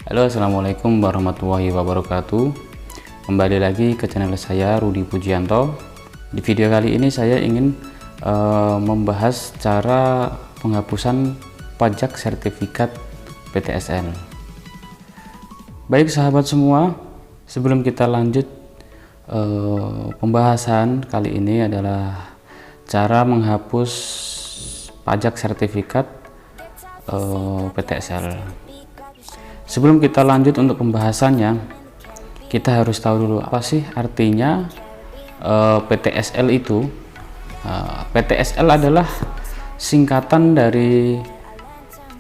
Halo, assalamualaikum warahmatullahi wabarakatuh. Kembali lagi ke channel saya, Rudi Pujianto. Di video kali ini saya ingin membahas cara penghapusan pajak sertifikat PTSL. Baik sahabat semua, sebelum kita lanjut pembahasan kali ini adalah cara menghapus pajak sertifikat PTSL. Sebelum kita lanjut untuk pembahasannya, kita harus tahu dulu apa sih artinya PTSL itu. PTSL adalah singkatan dari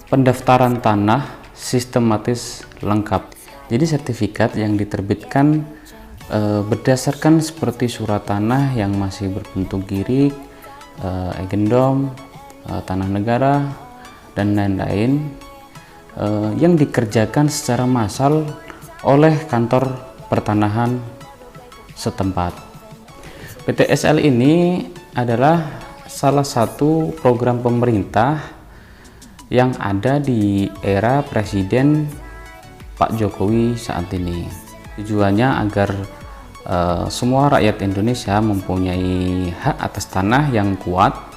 pendaftaran tanah sistematis lengkap. Jadi sertifikat yang diterbitkan berdasarkan seperti surat tanah yang masih berbentuk girik, agendom, tanah negara, dan lain-lain yang dikerjakan secara massal oleh kantor pertanahan setempat. PTSL ini adalah salah satu program pemerintah yang ada di era Presiden Pak Jokowi saat ini. Tujuannya agar semua rakyat Indonesia mempunyai hak atas tanah yang kuat,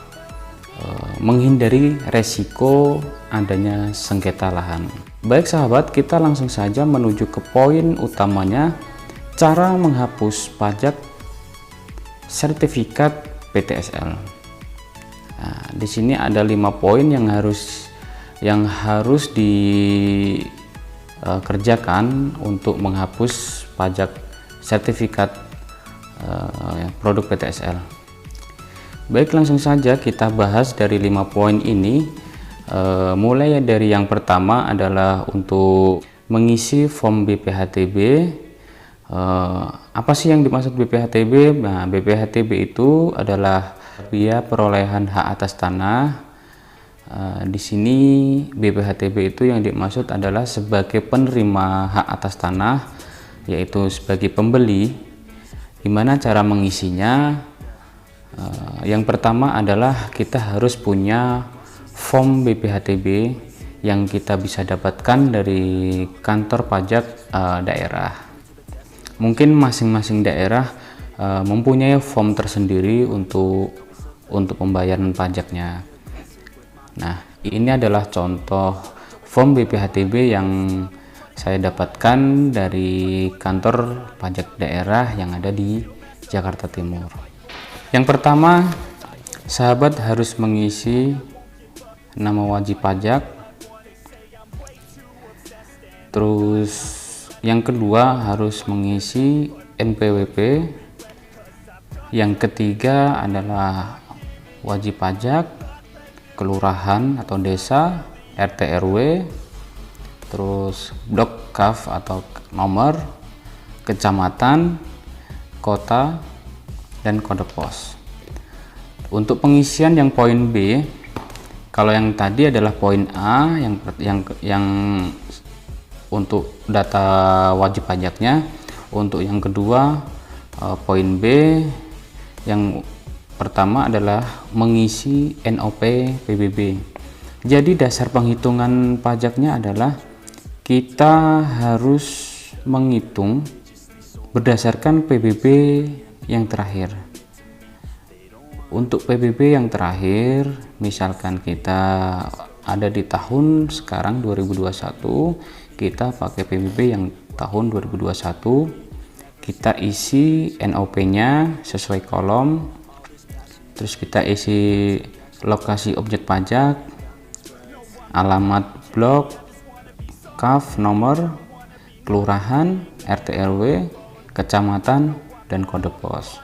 menghindari resiko adanya sengketa lahan. Baik sahabat, kita langsung saja menuju ke poin utamanya, cara menghapus pajak sertifikat PTSL. Nah, di sini ada 5 poin yang harus dikerjakan untuk menghapus pajak sertifikat produk PTSL. Baik, langsung saja kita bahas dari 5 poin ini. Mulai dari yang pertama adalah untuk mengisi form BPHTB. Apa sih yang dimaksud BPHTB? Nah, BPHTB itu adalah biaya perolehan hak atas tanah. Di sini BPHTB itu yang dimaksud adalah sebagai penerima hak atas tanah, yaitu sebagai pembeli. Gimana cara mengisinya? Yang pertama adalah kita harus punya form BPHTB yang kita bisa dapatkan dari kantor pajak daerah. Mungkin masing-masing daerah mempunyai form tersendiri untuk pembayaran pajaknya. Nah, ini adalah contoh form BPHTB yang saya dapatkan dari kantor pajak daerah yang ada di Jakarta Timur. Yang pertama, sahabat harus mengisi nama wajib pajak. Terus yang kedua harus mengisi NPWP. Yang ketiga adalah wajib pajak, kelurahan atau desa, RT RW, terus blok KAF atau nomor, kecamatan, kota, dan kode pos. Untuk pengisian yang poin B, kalau yang tadi adalah poin A yang untuk data wajib pajaknya. Untuk yang kedua poin B, yang pertama adalah mengisi NOP PBB. Jadi dasar penghitungan pajaknya adalah kita harus menghitung berdasarkan PBB yang terakhir. Untuk PBB yang terakhir, misalkan kita ada di tahun sekarang 2021, kita pakai PBB yang tahun 2021, kita isi NOP-nya sesuai kolom, terus kita isi lokasi objek pajak, alamat blok, KAF, nomor, kelurahan, RT RW, kecamatan, dan kode pos.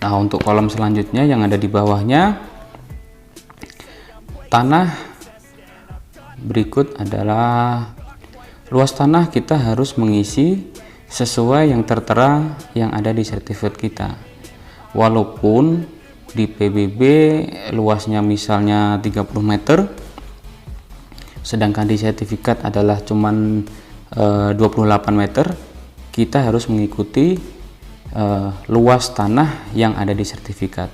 Nah, untuk kolom selanjutnya yang ada di bawahnya, tanah berikut adalah luas tanah. Kita harus mengisi sesuai yang tertera yang ada di sertifikat kita. Walaupun di PBB luasnya misalnya 30 meter, sedangkan di sertifikat adalah cuman 28 meter, kita harus mengikuti luas tanah yang ada di sertifikat.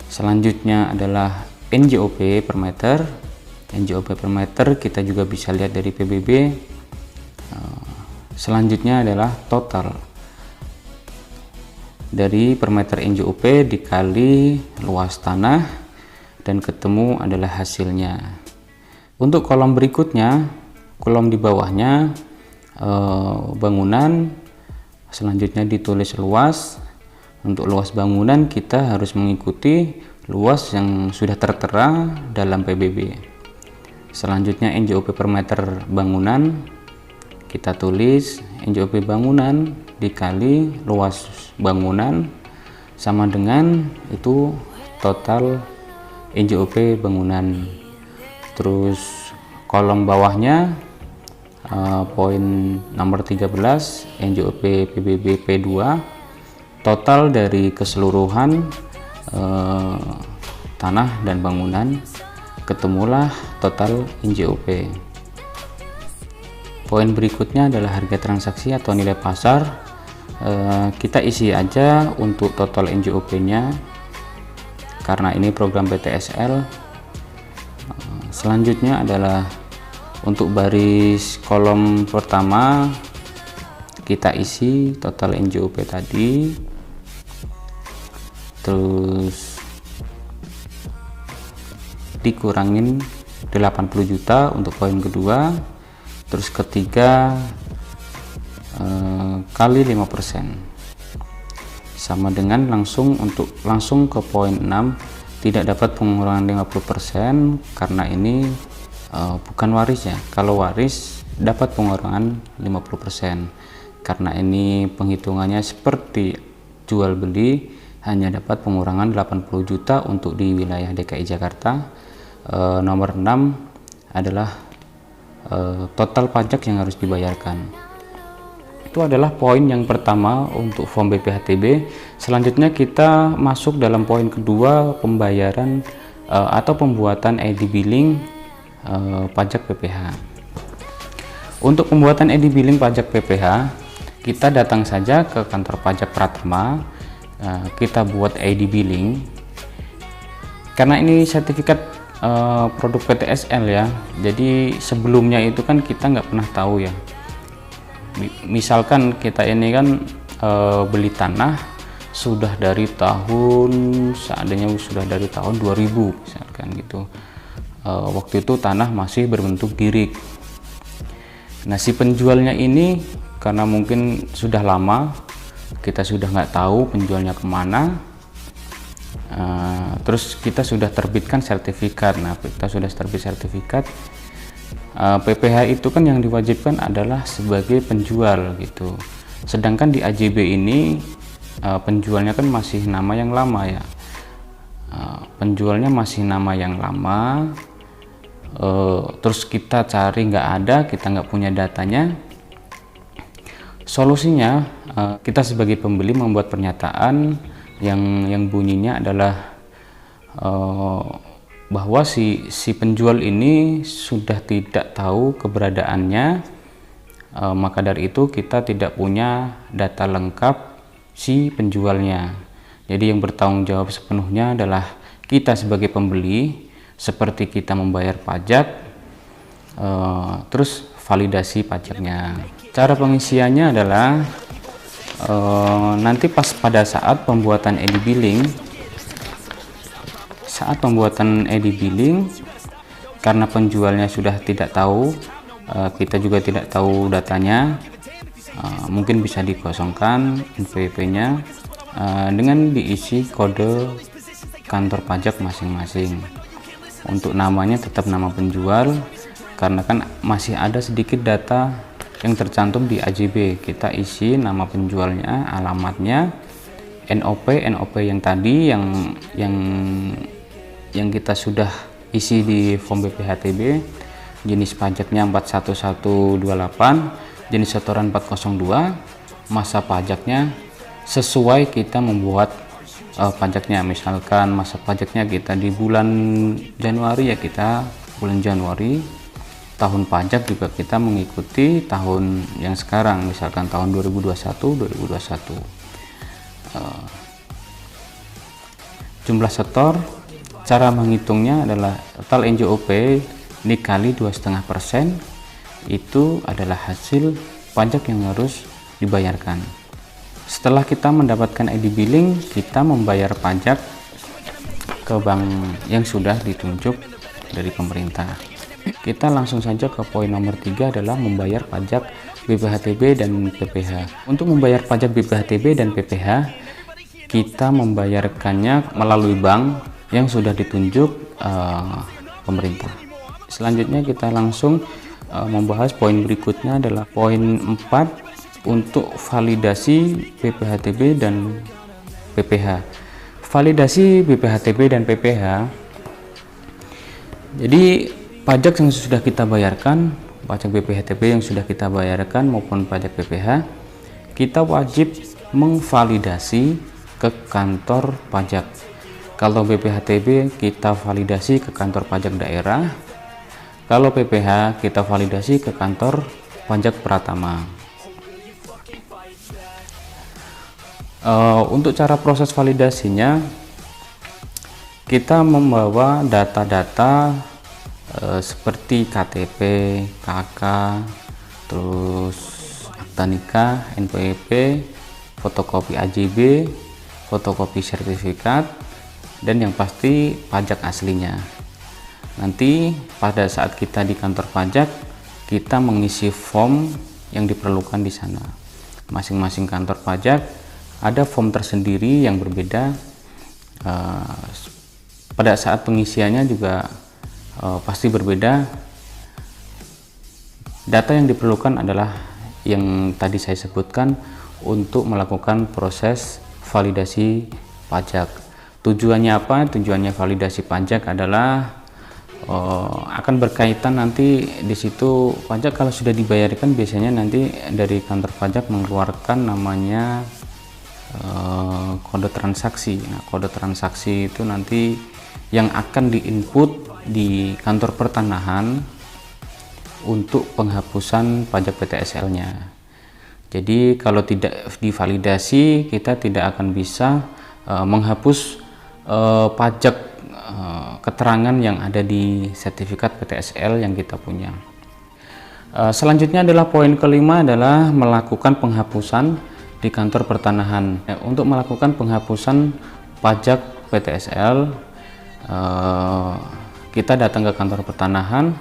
Selanjutnya adalah NJOP per meter. NJOP per meter kita juga bisa lihat dari PBB. Selanjutnya adalah total dari per meter NJOP dikali luas tanah dan ketemu adalah hasilnya. Untuk kolom berikutnya, kolom di bawahnya bangunan, selanjutnya ditulis luas. Untuk luas bangunan kita harus mengikuti luas yang sudah tertera dalam PBB. Selanjutnya NJOP per meter bangunan, kita tulis NJOP bangunan dikali luas bangunan sama dengan itu total NJOP bangunan. Terus kolom bawahnya poin nomor 13 NJOP PBB P2, total dari keseluruhan tanah dan bangunan, ketemulah total NJOP. Poin berikutnya adalah harga transaksi atau nilai pasar. Kita isi aja untuk total NJOP nya karena ini program PTSL. Selanjutnya adalah untuk baris kolom pertama kita isi total NJOP tadi, terus dikurangin 80 juta untuk poin kedua, terus ketiga kali 5% sama dengan langsung ke poin 6, tidak dapat pengurangan 50% karena ini bukan waris ya. Kalau waris dapat pengurangan 50%, karena ini penghitungannya seperti jual beli, hanya dapat pengurangan 80 juta untuk di wilayah DKI Jakarta. Nomor 6 adalah total pajak yang harus dibayarkan. Itu adalah poin yang pertama untuk form BPHTB. Selanjutnya kita masuk dalam poin kedua, pembayaran atau pembuatan ID billing pajak PPH. Untuk pembuatan ID billing pajak PPH, kita datang saja ke kantor pajak Pratama, kita buat ID billing. Karena ini sertifikat produk PTSL ya, jadi sebelumnya itu kan kita nggak pernah tahu ya. Misalkan kita ini kan beli tanah sudah dari tahun, seadanya sudah dari tahun 2000 misalkan gitu. Waktu itu tanah masih berbentuk girik. Nah, si penjualnya ini karena mungkin sudah lama, kita sudah nggak tahu penjualnya kemana. Terus kita sudah terbitkan sertifikat. Nah, kita sudah terbit sertifikat. PPH itu kan yang diwajibkan adalah sebagai penjual gitu. Sedangkan di AJB ini penjualnya kan masih nama yang lama ya. Penjualnya masih nama yang lama. Terus kita cari nggak ada, kita nggak punya datanya. Solusinya kita sebagai pembeli membuat pernyataan yang bunyinya adalah bahwa si penjual ini sudah tidak tahu keberadaannya, maka dari itu kita tidak punya data lengkap si penjualnya. Jadi yang bertanggung jawab sepenuhnya adalah kita sebagai pembeli, seperti kita membayar pajak, terus validasi pajaknya. Cara pengisiannya adalah nanti pada saat pembuatan ID billing, karena penjualnya sudah tidak tahu, kita juga tidak tahu datanya, mungkin bisa dikosongkan NPWP-nya dengan diisi kode kantor pajak masing-masing. Untuk namanya tetap nama penjual, karena kan masih ada sedikit data yang tercantum di AJB. Kita isi nama penjualnya, alamatnya, NOP yang tadi yang kita sudah isi di form BPHTB, jenis pajaknya 41128, jenis setoran 402, masa pajaknya sesuai kita membuat pajaknya. Misalkan masa pajaknya kita di bulan Januari ya, kita bulan Januari. Tahun pajak juga kita mengikuti tahun yang sekarang, misalkan tahun 2021. Jumlah setor, cara menghitungnya adalah total NJOP dikali 2,5%, itu adalah hasil pajak yang harus dibayarkan. Setelah kita mendapatkan ID billing, kita membayar pajak ke bank yang sudah ditunjuk dari pemerintah. Kita langsung saja ke poin nomor 3 adalah membayar pajak BPHTB dan PPh. Untuk membayar pajak BPHTB dan PPh, kita membayarkannya melalui bank yang sudah ditunjuk pemerintah. Selanjutnya kita langsung membahas poin berikutnya adalah poin 4 untuk validasi BPHTB dan PPh. Validasi BPHTB dan PPh, jadi pajak yang sudah kita bayarkan, pajak BPHTB yang sudah kita bayarkan maupun pajak PPh, kita wajib mengvalidasi ke kantor pajak. Kalau BPHTB kita validasi ke kantor pajak daerah, kalau PPh kita validasi ke kantor pajak Pratama. Untuk cara proses validasinya, kita membawa data-data seperti KTP, KK, terus akta nikah, NPWP, fotokopi AJB, fotokopi sertifikat, dan yang pasti pajak aslinya. Nanti pada saat kita di kantor pajak, kita mengisi form yang diperlukan di sana. Masing-masing kantor pajak ada form tersendiri yang berbeda. Pada saat pengisiannya juga pasti berbeda. Data yang diperlukan adalah yang tadi saya sebutkan untuk melakukan proses validasi pajak. Tujuannya apa? Tujuannya validasi pajak adalah akan berkaitan nanti di situ pajak kalau sudah dibayarkan, biasanya nanti dari kantor pajak mengeluarkan namanya kode transaksi. Nah, kode transaksi itu nanti yang akan diinput di kantor pertanahan untuk penghapusan pajak PTSL-nya. Jadi kalau tidak divalidasi, kita tidak akan bisa menghapus pajak keterangan yang ada di sertifikat PTSL yang kita punya. Selanjutnya adalah poin kelima adalah melakukan penghapusan di kantor pertanahan. Untuk melakukan penghapusan pajak PTSL, kita datang ke kantor pertanahan,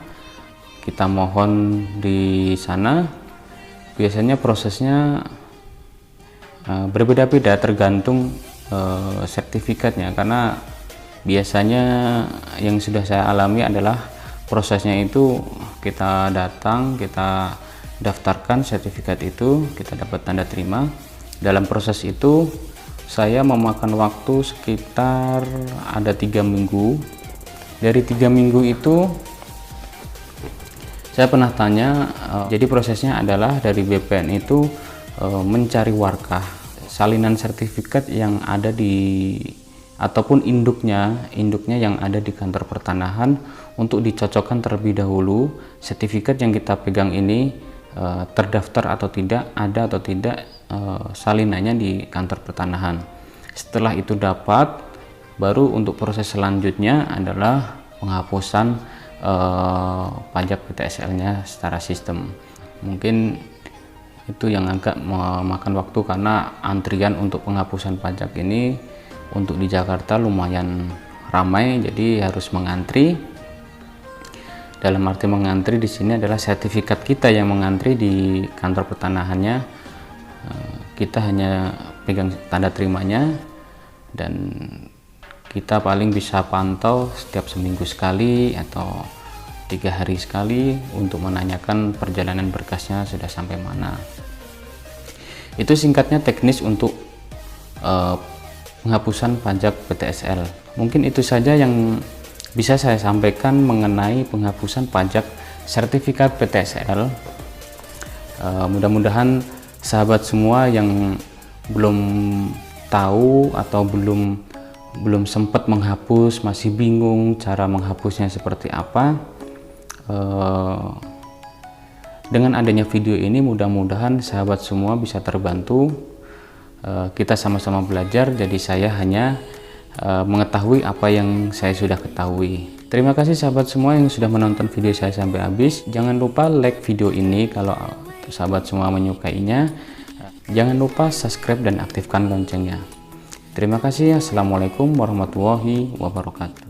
kita mohon di sana. Biasanya prosesnya berbeda-beda tergantung sertifikatnya, karena biasanya yang sudah saya alami adalah prosesnya itu kita datang, kita daftarkan sertifikat itu, kita dapat tanda terima. Dalam proses itu saya memakan waktu sekitar ada 3 minggu. Dari 3 minggu itu saya pernah tanya, jadi prosesnya adalah dari BPN itu mencari warkah salinan sertifikat yang ada di ataupun induknya yang ada di kantor pertanahan untuk dicocokkan terlebih dahulu sertifikat yang kita pegang ini terdaftar atau tidak, ada atau tidak salinannya di kantor pertanahan. Setelah itu dapat, baru untuk proses selanjutnya adalah penghapusan pajak PTSL-nya secara sistem. Mungkin itu yang agak memakan waktu karena antrian untuk penghapusan pajak ini untuk di Jakarta lumayan ramai, jadi harus mengantri. Dalam arti mengantri di sini adalah sertifikat kita yang mengantri di kantor pertanahannya. Kita hanya pegang tanda terimanya dan kita paling bisa pantau setiap seminggu sekali atau 3 hari sekali untuk menanyakan perjalanan berkasnya sudah sampai mana. Itu singkatnya teknis untuk penghapusan pajak PTSL. Mungkin itu saja yang bisa saya sampaikan mengenai penghapusan pajak sertifikat PTSL. Mudah-mudahan sahabat semua yang belum tahu atau belum sempat menghapus, masih bingung cara menghapusnya seperti apa, dengan adanya video ini mudah-mudahan sahabat semua bisa terbantu. Kita sama-sama belajar, jadi saya hanya mengetahui apa yang saya sudah ketahui. Terima kasih sahabat semua yang sudah menonton video saya sampai habis. Jangan lupa like video ini kalau sahabat semua menyukainya. Jangan lupa subscribe dan aktifkan loncengnya. Terima kasih. Assalamualaikum warahmatullahi wabarakatuh.